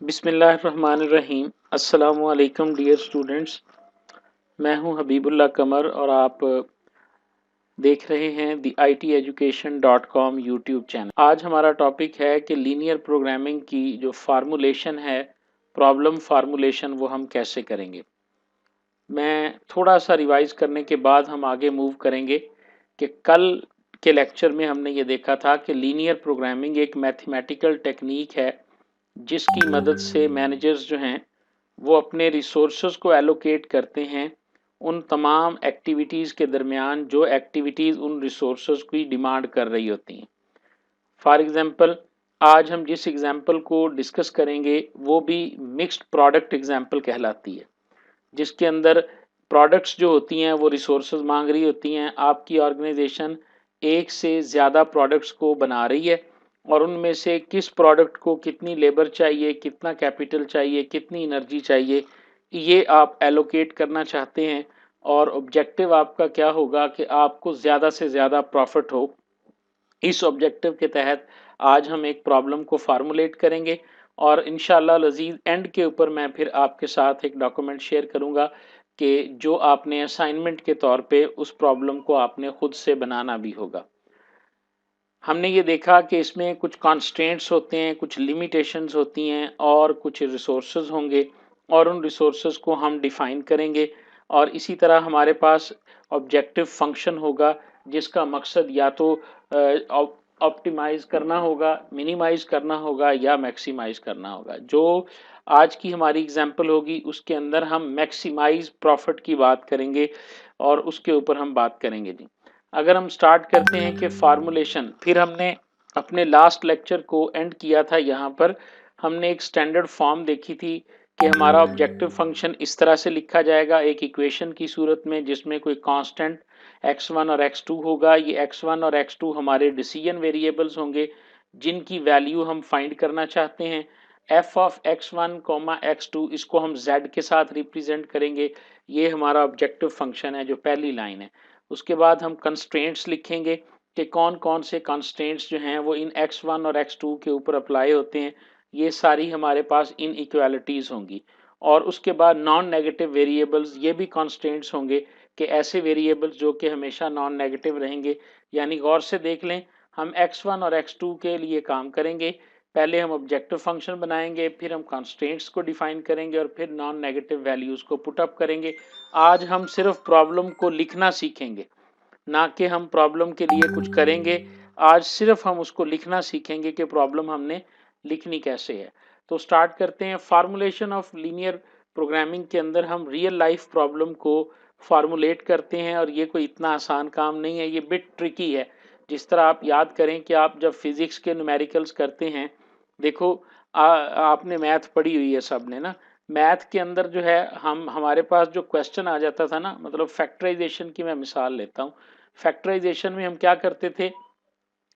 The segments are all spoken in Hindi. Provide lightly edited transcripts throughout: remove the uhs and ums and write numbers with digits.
बिस्मिल्लाहिर्रहमानिर्रहीम। अस्सलामुअलैकुम डियर स्टूडेंट्स, मैं हूं हबीबुल्लाह कमर और आप देख रहे हैं दी ITeducation.com यूट्यूब चैनल। आज हमारा टॉपिक है कि लीनियर प्रोग्रामिंग की जो फार्मूलेशन है, प्रॉब्लम फार्मूलेशन, वो हम कैसे करेंगे। मैं थोड़ा सा रिवाइज करने के बाद हम आगे मूव करेंगे कि कल के लेक्चर में हमने ये देखा था कि लीनियर प्रोग्रामिंग एक मैथमेटिकल टेक्निक है जिसकी मदद से मैनेजर्स जो हैं वो अपने रिसोर्सेज को एलोकेट करते हैं उन तमाम एक्टिविटीज़ के दरमियान जो एक्टिविटीज़ उन रिसोर्सेज की डिमांड कर रही होती हैं। फॉर एग्ज़ाम्पल, आज हम जिस एग्ज़ाम्पल को डिस्कस करेंगे वो भी मिक्स्ड प्रोडक्ट एग्ज़ाम्पल कहलाती है, जिसके अंदर प्रोडक्ट्स जो होती हैं वो रिसोर्सेज मांग रही होती हैं। आपकी ऑर्गेनाइजेशन एक से ज़्यादा प्रोडक्ट्स को बना रही है और उनमें से किस प्रोडक्ट को कितनी लेबर चाहिए, कितना कैपिटल चाहिए, कितनी एनर्जी चाहिए, ये आप एलोकेट करना चाहते हैं। और ऑब्जेक्टिव आपका क्या होगा कि आपको ज़्यादा से ज़्यादा प्रॉफिट हो। इस ऑब्जेक्टिव के तहत आज हम एक प्रॉब्लम को फार्मूलेट करेंगे और इंशाल्लाह लजीज एंड के ऊपर मैं फिर आपके साथ एक डॉक्यूमेंट शेयर करूंगा कि जो आपने असाइनमेंट के तौर पे उस प्रॉब्लम को आपने खुद से बनाना भी होगा। हमने ये देखा कि इसमें कुछ कॉन्स्ट्रेंट्स होते हैं, कुछ लिमिटेशंस होती हैं और कुछ रिसोर्सेज होंगे और उन रिसोर्सेज को हम डिफ़ाइन करेंगे। और इसी तरह हमारे पास ऑब्जेक्टिव फंक्शन होगा जिसका मकसद या तो ऑप्टिमाइज़ करना होगा, मिनिमाइज़ करना होगा या मैक्सिमाइज़ करना होगा। जो आज की हमारी एग्जांपल होगी उसके अंदर हम मैक्सिमाइज़ प्रॉफिट की बात करेंगे और उसके ऊपर हम बात करेंगे जी। अगर हम स्टार्ट करते हैं कि फार्मूलेशन, फिर हमने अपने लास्ट लेक्चर को एंड किया था यहाँ पर। हमने एक स्टैंडर्ड फॉर्म देखी थी कि हमारा ऑब्जेक्टिव फंक्शन इस तरह से लिखा जाएगा एक इक्वेशन की सूरत में जिसमें कोई कांस्टेंट x1 और x2 होगा। ये x1 और x2 हमारे डिसीजन वेरिएबल्स होंगे जिनकी वैल्यू हम फाइंड करना चाहते हैं। f ऑफ x1 x2 इसको हम z के साथ रिप्रेजेंट करेंगे। ये हमारा ऑब्जेक्टिव फंक्शन है जो पहली लाइन है। उसके बाद हम कंस्ट्रेंट्स लिखेंगे कि कौन कौन से कंस्ट्रेंट्स जो हैं वो इन x1 और x2 के ऊपर अप्लाई होते हैं। ये सारी हमारे पास इन इक्वालिटीज़ होंगी। और उसके बाद नॉन नेगेटिव वेरिएबल्स, ये भी कंस्ट्रेंट्स होंगे कि ऐसे वेरिएबल्स जो कि हमेशा नॉन नेगेटिव रहेंगे। यानी गौर से देख लें, हम x1 और x2 के लिए काम करेंगे। पहले हम ऑब्जेक्टिव फंक्शन बनाएंगे, फिर हम कंस्ट्रेंट्स को डिफाइन करेंगे और फिर नॉन नेगेटिव वैल्यूज़ को पुट अप करेंगे। आज हम सिर्फ प्रॉब्लम को लिखना सीखेंगे, ना कि हम प्रॉब्लम के लिए कुछ करेंगे। आज सिर्फ हम उसको लिखना सीखेंगे कि प्रॉब्लम हमने लिखनी कैसे है। तो स्टार्ट करते हैं। फार्मूलेशन ऑफ लीनियर प्रोग्रामिंग के अंदर हम रियल लाइफ प्रॉब्लम को फार्मूलेट करते हैं और ये कोई इतना आसान काम नहीं है, ये बिट ट्रिकी है। जिस तरह आप याद करें कि आप जब फिजिक्स के न्यूमेरिकल्स करते हैं, देखो आपने मैथ पढ़ी हुई है सब ने ना। मैथ के अंदर जो है हमारे पास जो क्वेश्चन आ जाता था ना, मतलब फैक्टराइजेशन की मैं मिसाल लेता हूँ। फैक्टराइजेशन में हम क्या करते थे,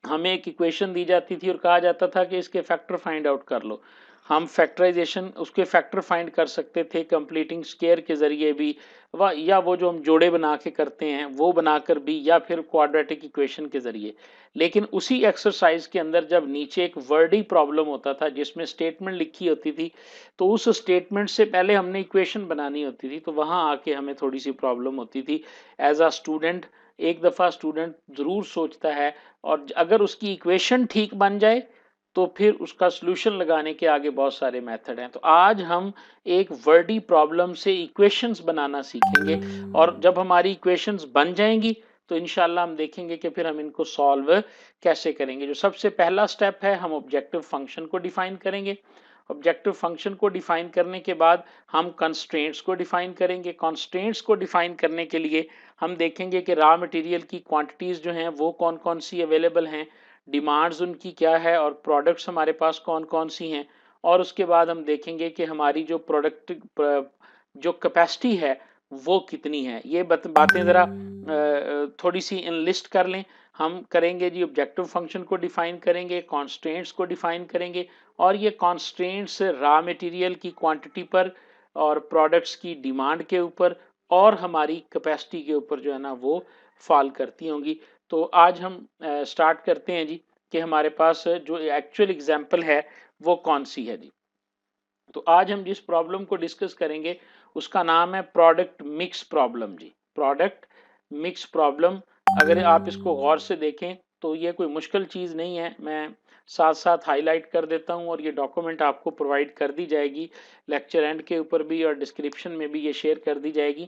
हमें एक इक्वेशन दी जाती थी और कहा जाता था कि इसके फैक्टर फाइंड आउट कर लो। हम फैक्टराइजेशन उसके फैक्टर फाइंड कर सकते थे कंप्लीटिंग स्केयर के ज़रिए भी, व या वो जो हम जोड़े बना के करते हैं वो बनाकर भी, या फिर क्वाड्रेटिक इक्वेशन के ज़रिए। लेकिन उसी एक्सरसाइज के अंदर जब नीचे एक वर्डी प्रॉब्लम होता था जिसमें स्टेटमेंट लिखी होती थी, तो उस स्टेटमेंट से पहले हमने इक्वेशन बनानी होती थी, तो वहाँ आके हमें थोड़ी सी प्रॉब्लम होती थी। एज अ स्टूडेंट एक दफ़ा स्टूडेंट ज़रूर सोचता है और अगर उसकी इक्वेशन ठीक बन जाए तो फिर उसका सॉल्यूशन लगाने के आगे बहुत सारे मेथड हैं। तो आज हम एक वर्डी प्रॉब्लम से इक्वेशंस बनाना सीखेंगे और जब हमारी इक्वेशंस बन जाएंगी तो इंशाल्लाह हम देखेंगे कि फिर हम इनको सॉल्व कैसे करेंगे। जो सबसे पहला स्टेप है, हम ऑब्जेक्टिव फंक्शन को डिफाइन करेंगे। ऑब्जेक्टिव फंक्शन को डिफाइन करने के बाद हम कंस्ट्रेंट्स को डिफाइन करेंगे। कंस्ट्रेंट्स को डिफाइन करने के लिए हम देखेंगे कि रॉ मटेरियल की क्वांटिटीज़ जो हैं वो कौन कौन सी अवेलेबल हैं, डिमांड्स उनकी क्या है और प्रोडक्ट्स हमारे पास कौन कौन सी हैं। और उसके बाद हम देखेंगे कि हमारी जो प्रोडक्ट जो कैपेसिटी है वो कितनी है। ये बातें ज़रा थोड़ी सी इन लिस्ट कर लें। हम करेंगे जी ऑब्जेक्टिव फंक्शन को डिफाइन करेंगे, कॉन्स्ट्रेंट्स को डिफाइन करेंगे और ये कॉन्स्ट्रेंट्स रॉ मटेरियल की क्वांटिटी पर और प्रोडक्ट्स की डिमांड के ऊपर और हमारी कैपेसिटी के ऊपर जो है ना वो फॉल करती होंगी। तो आज हम स्टार्ट करते हैं जी कि हमारे पास जो एक्चुअल एग्जांपल है वो कौन सी है जी। तो आज हम जिस प्रॉब्लम को डिस्कस करेंगे उसका नाम है प्रोडक्ट मिक्स प्रॉब्लम जी। प्रोडक्ट मिक्स प्रॉब्लम, अगर आप इसको गौर से देखें तो ये कोई मुश्किल चीज़ नहीं है। मैं साथ साथ हाईलाइट कर देता हूँ और ये डॉक्यूमेंट आपको प्रोवाइड कर दी जाएगी लेक्चर एंड के ऊपर भी और डिस्क्रिप्शन में भी ये शेयर कर दी जाएगी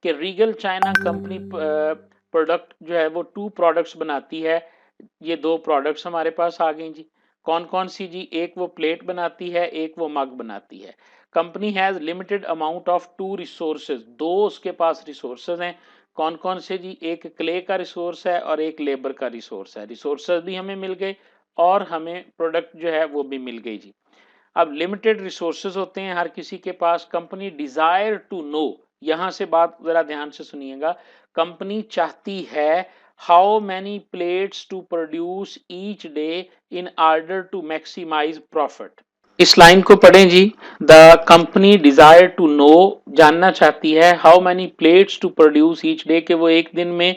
कि रीगल चाइना कंपनी प्रोडक्ट जो है वो 2 प्रोडक्ट्स बनाती है। ये 2 प्रोडक्ट्स हमारे पास आ गए जी। कौन कौन सी जी? एक वो प्लेट बनाती है, एक वो मग बनाती है। Company has limited amount of 2 resources, 2 उसके पास रिसोर्सेज हैं। कौन कौन से जी? एक क्ले का रिसोर्स है और एक लेबर का रिसोर्स है। रिसोर्सेज भी हमें मिल गए और हमें प्रोडक्ट जो है वो भी मिल गई जी। अब लिमिटेड रिसोर्सेज होते हैं हर किसी के पास। कंपनी डिजायर टू नो, यहां से बात जरा ध्यान से सुनिएगा, कंपनी चाहती है how many plates to produce each day in order to maximize profit. इस लाइन को पढ़ें जी। The company desire to know, जानना चाहती है, how many plates to produce each day, कि वो एक दिन में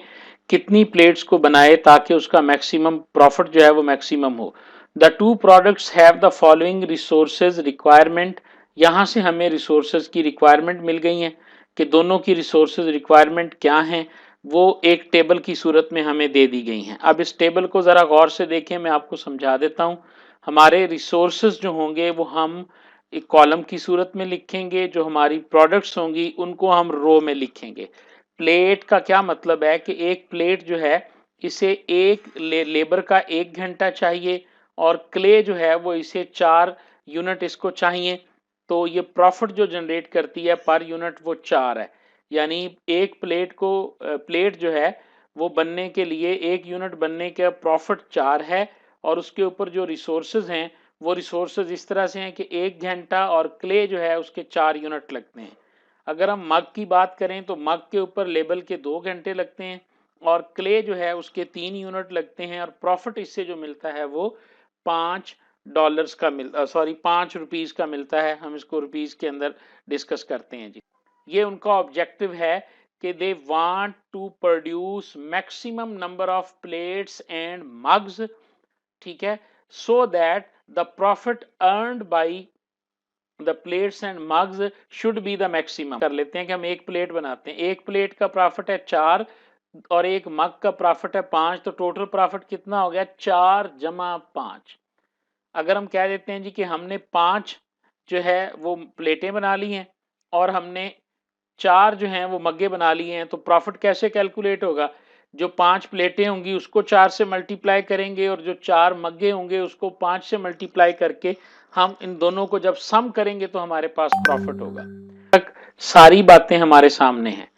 कितनी प्लेट्स को बनाए ताकि उसका मैक्सिमम प्रॉफिट जो है वो मैक्सिमम हो। The two products have the following resources requirement, यहां से हमें रिसोर्सेज की रिक्वायरमेंट मिल गई है कि दोनों की रिसोर्सेज रिक्वायरमेंट क्या हैं, वो एक टेबल की सूरत में हमें दे दी गई हैं। अब इस टेबल को ज़रा गौर से देखें, मैं आपको समझा देता हूँ। हमारे रिसोर्सेज जो होंगे वो हम एक कॉलम की सूरत में लिखेंगे, जो हमारी प्रोडक्ट्स होंगी उनको हम रो में लिखेंगे। प्लेट का क्या मतलब है कि एक प्लेट जो है इसे एक लेबर का 1 घंटा चाहिए और क्ले जो है वो इसे 4 यूनिट इसको चाहिए। तो ये प्रॉफिट जो जनरेट करती है पर यूनिट वो 4 है। यानी एक प्लेट को प्लेट जो है वो बनने के लिए, एक यूनिट बनने का प्रॉफिट 4 है और उसके ऊपर जो रिसोर्सेज हैं वो रिसोर्सेज इस तरह से हैं कि 1 घंटा और क्ले जो है उसके 4 यूनिट लगते हैं। अगर हम मग की बात करें तो मग के ऊपर लेबल के 2 घंटे लगते हैं और क्ले जो है उसके 3 यूनिट लगते हैं और प्रॉफिट इससे जो मिलता है वो $5 का ₹5 का मिलता है। हम इसको रुपीस के अंदर डिस्कस करते हैं जी। ये उनका ऑब्जेक्टिव है कि they want to produce maximum number of plates and mugs, ठीक है, so that the profit earned by the plates and mugs should be the maximum. कर लेते हैं कि हम एक प्लेट बनाते हैं, एक प्लेट का प्रॉफिट है 4 और एक मग का प्रॉफिट है 5, तो टोटल प्रॉफिट कितना हो गया? 4 जमा 5। अगर हम कह देते हैं जी कि हमने 5 जो है वो प्लेटें बना ली हैं और हमने 4 जो हैं वो मग्गे बना लिए हैं, तो प्रॉफिट कैसे कैलकुलेट होगा? जो 5 प्लेटें होंगी उसको 4 से मल्टीप्लाई करेंगे और जो 4 मग्गे होंगे उसको 5 से मल्टीप्लाई करके हम इन दोनों को जब सम करेंगे तो हमारे पास प्रॉफिट होगा। तक सारी बातें हमारे सामने हैं,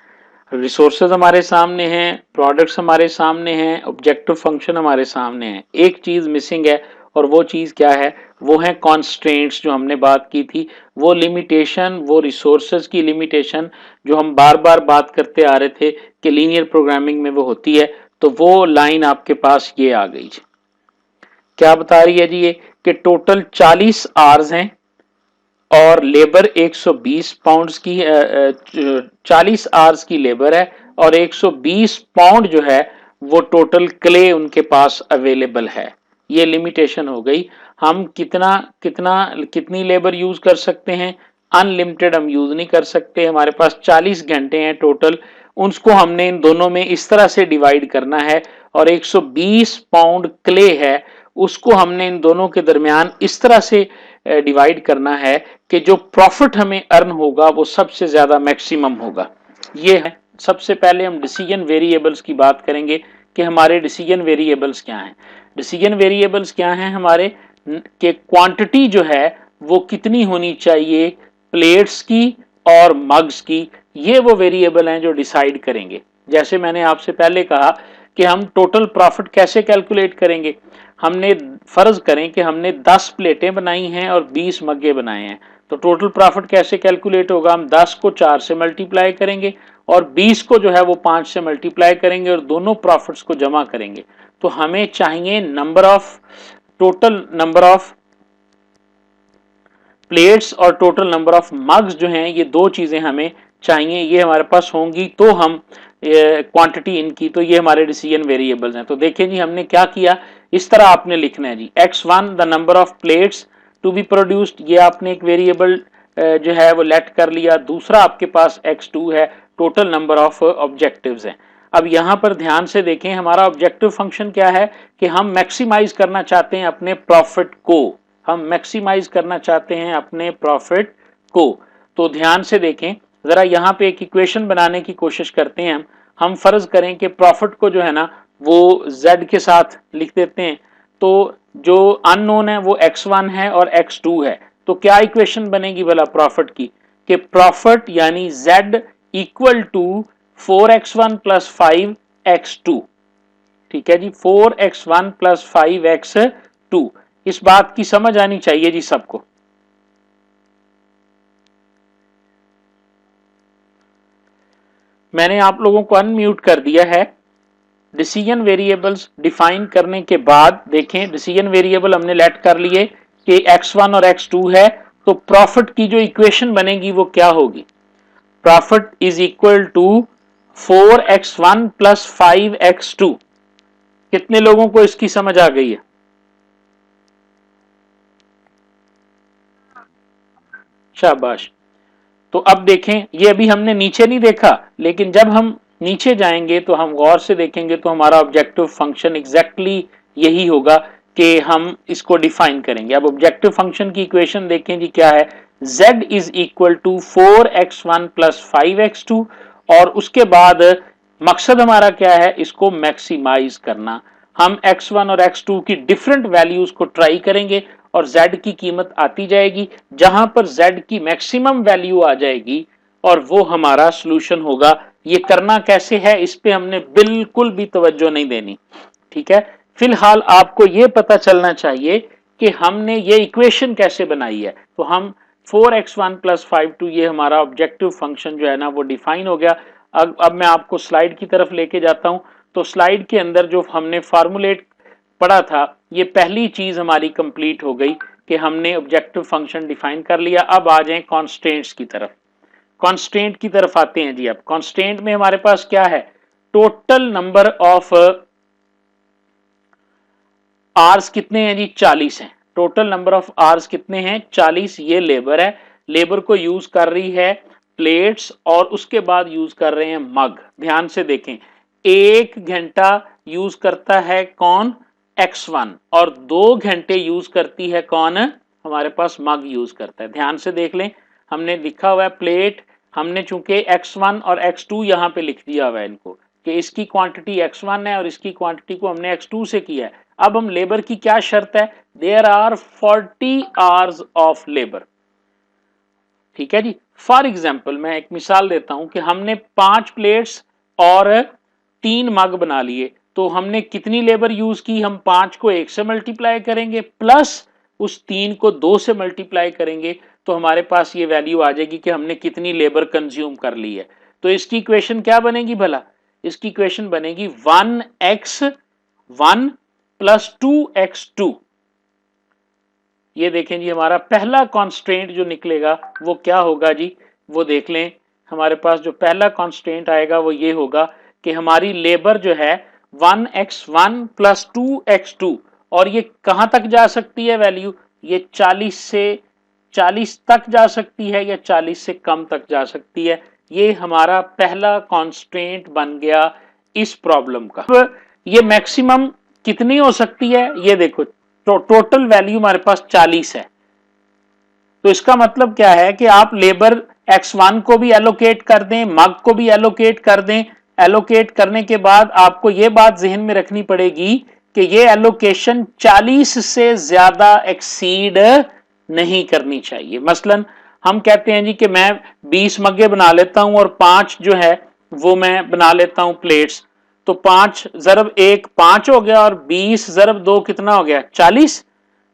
रिसोर्सेज हमारे सामने हैं, प्रोडक्ट्स हमारे सामने हैं, ऑब्जेक्टिव फंक्शन हमारे सामने हैं। एक चीज़ मिसिंग है और वो चीज़ क्या है? वो है कॉन्स्ट्रेंट्स, जो हमने बात की थी, वो लिमिटेशन, वो रिसोर्सेज की लिमिटेशन जो हम बार बार बात करते आ रहे थे कि लीनियर प्रोग्रामिंग में वो होती है। तो वो लाइन आपके पास ये आ गई। क्या बता रही है जी ये? कि टोटल 40 आवर्स हैं और लेबर 120 पाउंड्स की, 40 आवर्स की लेबर है और 120 पाउंड जो है वो टोटल क्ले उनके पास अवेलेबल है। ये लिमिटेशन हो गई। हम कितनी लेबर यूज कर सकते हैं? अनलिमिटेड हम यूज नहीं कर सकते। हमारे पास 40 घंटे हैं टोटल, उसको हमने इन दोनों में इस तरह से डिवाइड करना है और 120 पाउंड क्ले है उसको हमने इन दोनों के दरमियान इस तरह से डिवाइड करना है कि जो प्रॉफिट हमें अर्न होगा वो सबसे ज्यादा मैक्सिमम होगा। ये है। सबसे पहले हम डिसीजन वेरिएबल्स की बात करेंगे कि हमारे डिसीजन वेरिएबल्स क्या हैं। डिसीजन वेरिएबल्स क्या हैं हमारे? कि क्वांटिटी जो है वो कितनी होनी चाहिए प्लेट्स की और मग्स की, ये वो वेरिएबल हैं जो डिसाइड करेंगे। जैसे मैंने आपसे पहले कहा कि हम टोटल प्रॉफिट कैसे कैलकुलेट करेंगे। हमने फर्ज करें कि हमने 10 प्लेटें बनाई हैं और 20 मग्गे बनाए हैं, तो टोटल प्रॉफिट कैसे कैलकुलेट होगा? हम 10 को 4 से मल्टीप्लाई करेंगे और 20 को जो है वो 5 से मल्टीप्लाई करेंगे और दोनों प्रॉफिट्स को जमा करेंगे तो हमें चाहिए टोटल नंबर ऑफ प्लेट्स और टोटल नंबर ऑफ मग्स जो हैं, ये दो चीजें हमें चाहिए, ये हमारे पास होंगी तो हम क्वांटिटी इनकी, तो ये हमारे डिसीजन वेरिएबल्स हैं। तो देखिए जी हमने क्या किया, इस तरह आपने लिखना है जी x1 the number of plates to be produced, ये आपने एक वेरिएबल जो है वो लेट कर लिया। दूसरा आपके पास x2 है, टोटल नंबर ऑफ ऑब्जेक्टिव्स हैं। अब यहां पर ध्यान से देखें, हमारा ऑब्जेक्टिव फंक्शन क्या है कि हम मैक्सिमाइज करना चाहते हैं अपने प्रॉफिट को, हम मैक्सिमाइज करना चाहते हैं अपने प्रॉफिट को। तो ध्यान से देखें जरा, यहां पे एक इक्वेशन बनाने की कोशिश करते हैं हम फर्ज करें कि प्रॉफिट को जो है ना वो z के साथ लिख देते हैं, तो जो अननोन है वो x1 है और x2 है। तो क्या इक्वेशन बनेगी भला प्रॉफिट की, कि प्रॉफिट यानी z equal to 4x1 plus 5x2। ठीक है जी, 4x1 प्लस 5x2। इस बात की समझ आनी चाहिए जी सबको। मैंने आप लोगों को अनम्यूट कर दिया है। डिसीजन वेरिएबल्स डिफाइन करने के बाद देखें, डिसीजन वेरिएबल हमने लेट कर लिए कि x1 और x2 है, तो प्रॉफिट की जो इक्वेशन बनेगी वो क्या होगी, profit is equal to 4x1 plus 5x2। कितने लोगों को इसकी समझ आ गई है? शाबाश। तो अब देखें, ये अभी हमने नीचे नहीं देखा, लेकिन जब हम नीचे जाएंगे तो हम गौर से देखेंगे तो हमारा ऑब्जेक्टिव फंक्शन एग्जैक्टली यही होगा कि हम इसको डिफाइन करेंगे। अब ऑब्जेक्टिव फंक्शन की इक्वेशन देखें जी क्या है, z is equal to 4x1 plus 5x2, और उसके बाद मकसद हमारा क्या है, इसको मैक्सिमाइज करना। हम x1 और x2 की डिफरेंट वैल्यूज को ट्राई करेंगे और z की कीमत आती जाएगी, जहां पर z की मैक्सिमम वैल्यू आ जाएगी और वो हमारा सॉल्यूशन होगा। ये करना कैसे है इस पे हमने बिल्कुल भी तवज्जो नहीं देनी, ठीक है। फिलहाल आपको ये पता चलना चाहिए कि हमने ये इक्वेशन कैसे बनाई है। तो हम 4x1 प्लस 5 ये हमारा ऑब्जेक्टिव फंक्शन जो है ना वो डिफाइन हो गया। अब मैं आपको स्लाइड की तरफ लेके जाता हूं। तो स्लाइड के अंदर जो हमने फार्मूलेट पढ़ा था, ये पहली चीज हमारी कंप्लीट हो गई कि हमने ऑब्जेक्टिव फंक्शन डिफाइन कर लिया। अब आ जाएं कॉन्स्टेंट्स की तरफ। कॉन्स्टेंट की तरफ आते हैं जी। अब कॉन्स्टेंट में हमारे पास क्या है, टोटल नंबर ऑफ आर्स कितने हैं जी, 40 हैं। टोटल नंबर ऑफ आर्स कितने हैं, 40। ये लेबर है, लेबर को यूज कर रही है प्लेट्स और उसके बाद यूज कर रहे हैं मग। ध्यान से देखें, 1 घंटा यूज करता है कौन, x1, और 2 घंटे यूज करती है कौन, हमारे पास मग यूज करता है। ध्यान से देख लें, हमने लिखा हुआ है प्लेट, हमने चूंकि x1 और x2 यहां पे लिख दिया हुआ है इनको, कि इसकी क्वांटिटी x1 है और इसकी क्वांटिटी को हमने x2 से किया है। अब हम लेबर की क्या शर्त है, there are 40 hours of labour. ठीक है जी। फॉर एग्जाम्पल मैं एक मिसाल देता हूं कि हमने 5 प्लेट्स और 3 मग बना लिए, तो हमने कितनी लेबर यूज की, हम 5 को 1 से मल्टीप्लाई करेंगे प्लस उस 3 को 2 से मल्टीप्लाई करेंगे, तो हमारे पास ये वैल्यू आ जाएगी कि हमने कितनी लेबर कंज्यूम कर ली है। तो इसकी इक्वेशन क्या बनेगी भला, इसकी इक्वेशन बनेगी 1x1 प्लस 2x2। ये देखें जी, हमारा पहला कांस्टेंट जो निकलेगा वो क्या होगा जी, वो देख लें। हमारे पास जो पहला कांस्टेंट आएगा वो ये होगा कि हमारी लेबर जो है 1x1 प्लस 2x2, और ये कहां तक जा सकती है वैल्यू, ये 40 तक जा सकती है या 40 से कम तक जा सकती है। ये हमारा पहला कांस्टेंट बन गया इस प्रॉब्लम का। अब ये मैक्सिमम कितनी हो सकती है, ये देखो, तो टोटल वैल्यू हमारे पास 40 है। तो इसका मतलब क्या है कि आप लेबर x1 को भी एलोकेट कर दें, मग को भी एलोकेट कर दें। एलोकेट करने के बाद आपको यह बात जहन में रखनी पड़ेगी कि ये एलोकेशन 40 से ज्यादा एक्सीड नहीं करनी चाहिए। मसलन हम कहते हैं जी कि मैं 20 मग्गे बना लेता हूं और 5 जो है वो मैं बना लेता हूं प्लेट्स, तो 5 ज़रब 1 5 हो गया और 20 ज़रब 2 कितना हो गया, 40।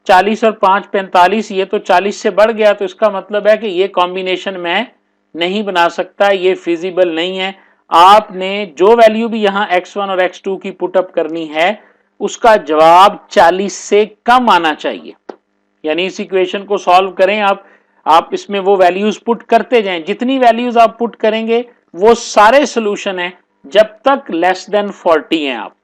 40 और 5 45, ये तो 40 से बढ़ गया। तो इसका मतलब है कि ये कॉम्बिनेशन मैं नहीं बना सकता, ये फिजिबल नहीं है। आपने जो वैल्यू भी यहाँ x1 और x2 की पुटअप करनी है उसका जवाब 40 से कम आना चाहिए। यानी इस इक्वेशन को सॉल्व करें आप इसमें वो वैल्यूज पुट करते जाएं, जितनी वैल्यूज आप पुट करेंगे वो सारे सोल्यूशन हैं जब तक लेस देन 40 हैं। आप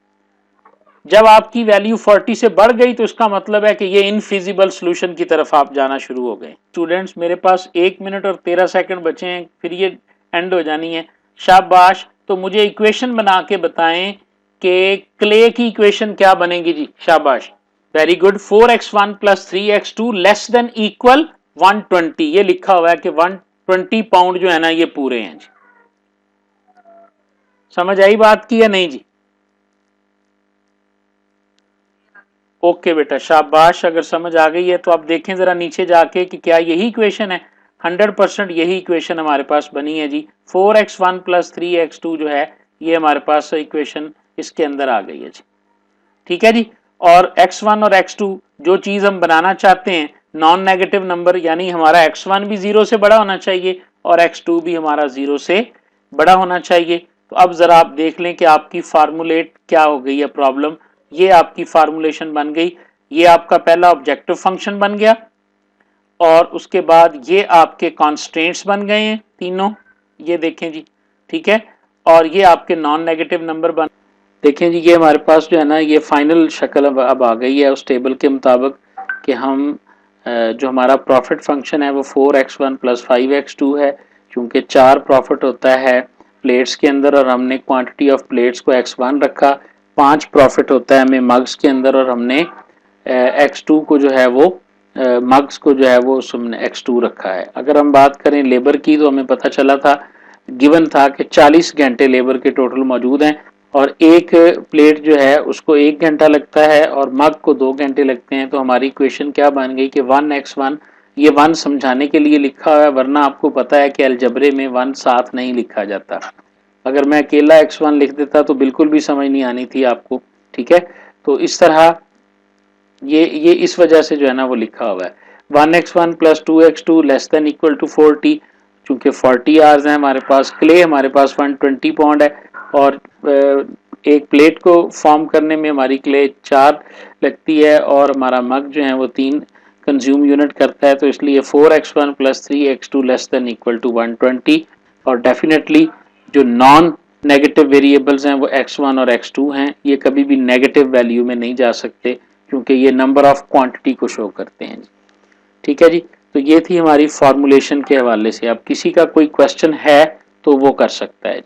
जब आपकी वैल्यू 40 से बढ़ गई तो इसका मतलब है कि ये इनफिजिबल सोल्यूशन की तरफ आप जाना शुरू हो गए। स्टूडेंट्स, मेरे पास 1 मिनट और 13 सेकंड बचे हैं, फिर ये एंड हो जानी है। शाबाश, तो मुझे इक्वेशन बना के बताएं कि क्ले की इक्वेशन क्या बनेगी जी। शाबाश, very good. 4x1 plus 3x2 less than equal 120। ये लिखा हुआ है कि 120 पाउंड जो है ना ये पूरे हैं जी। समझ आई बात की या नहीं जी? ओके बेटा, शाबाश। अगर समझ आ गई है तो आप देखें जरा नीचे जाके कि क्या यही इक्वेशन है। 100% यही इक्वेशन हमारे पास बनी है जी। 4x1 प्लस 3x2 जो है ये हमारे पास इक्वेशन इसके अंदर आ गई है जी। ठीक है जी। और x1 और x2 जो चीज हम बनाना चाहते हैं, नॉन नेगेटिव नंबर, यानी हमारा x1 भी 0 से बड़ा होना चाहिए और x2 भी हमारा 0 से बड़ा होना चाहिए। तो अब जरा आप देख लें कि आपकी फार्मूलेट क्या हो गई है प्रॉब्लम। ये आपकी फार्मूलेशन बन गई। ये आपका पहला ऑब्जेक्टिव फंक्शन बन गया और उसके बाद ये आपके कॉन्स्टेंट्स बन गए हैं तीनों, ये देखें जी। ठीक है, और ये आपके नॉन नेगेटिव नंबर बन, देखें जी। ये हमारे पास जो है ना ये फाइनल शक्ल अब आ गई है उस टेबल के मुताबिक कि हम जो हमारा प्रॉफिट फंक्शन है वो 4x1 प्लस 5x2 है। क्योंकि 4 प्रॉफिट होता है प्लेट्स के अंदर और हमने क्वांटिटी ऑफ प्लेट्स को x1 रखा। 5 प्रॉफिट होता है हमें मग्स के अंदर और हमने x2 को जो है वो मग्स को जो है वो हमने x2 रखा है। अगर हम बात करें लेबर की तो हमें पता चला था, गिवन था कि 40 घंटे लेबर के टोटल मौजूद हैं और एक प्लेट जो है उसको 1 घंटा लगता है और मग को 2 घंटे लगते हैं। तो हमारी इक्वेशन क्या बन गई कि 1x1, ये 1 समझाने के लिए लिखा हुआ है, वरना आपको पता है कि अलजबरे में 1 साथ नहीं लिखा जाता। अगर मैं अकेला x1 लिख देता तो बिल्कुल भी समझ नहीं आनी थी आपको। ठीक है, तो इस तरह ये इस वजह से जो है ना वो लिखा हुआ है 1x1 plus 2x2 less than equal to 40। चूंकि 40 आवर्स हैं हमारे पास, क्ले हमारे पास 120 पाउंड है और एक प्लेट को फॉर्म करने में हमारी क्ले 4 लगती है और हमारा मग जो है वो 3 कंज्यूम यूनिट करता है। तो इसलिए 4x1 plus 3x2 less than equal to 120। और डेफिनेटली जो नॉन नेगेटिव वेरिएबल्स हैं वो x1 और x2 हैं, ये कभी भी नेगेटिव वैल्यू में नहीं जा सकते क्योंकि ये नंबर ऑफ क्वांटिटी को शो करते हैं। ठीक है जी, तो ये थी हमारी फॉर्मूलेशन के हवाले से। अब किसी का कोई क्वेश्चन है तो वो कर सकता है।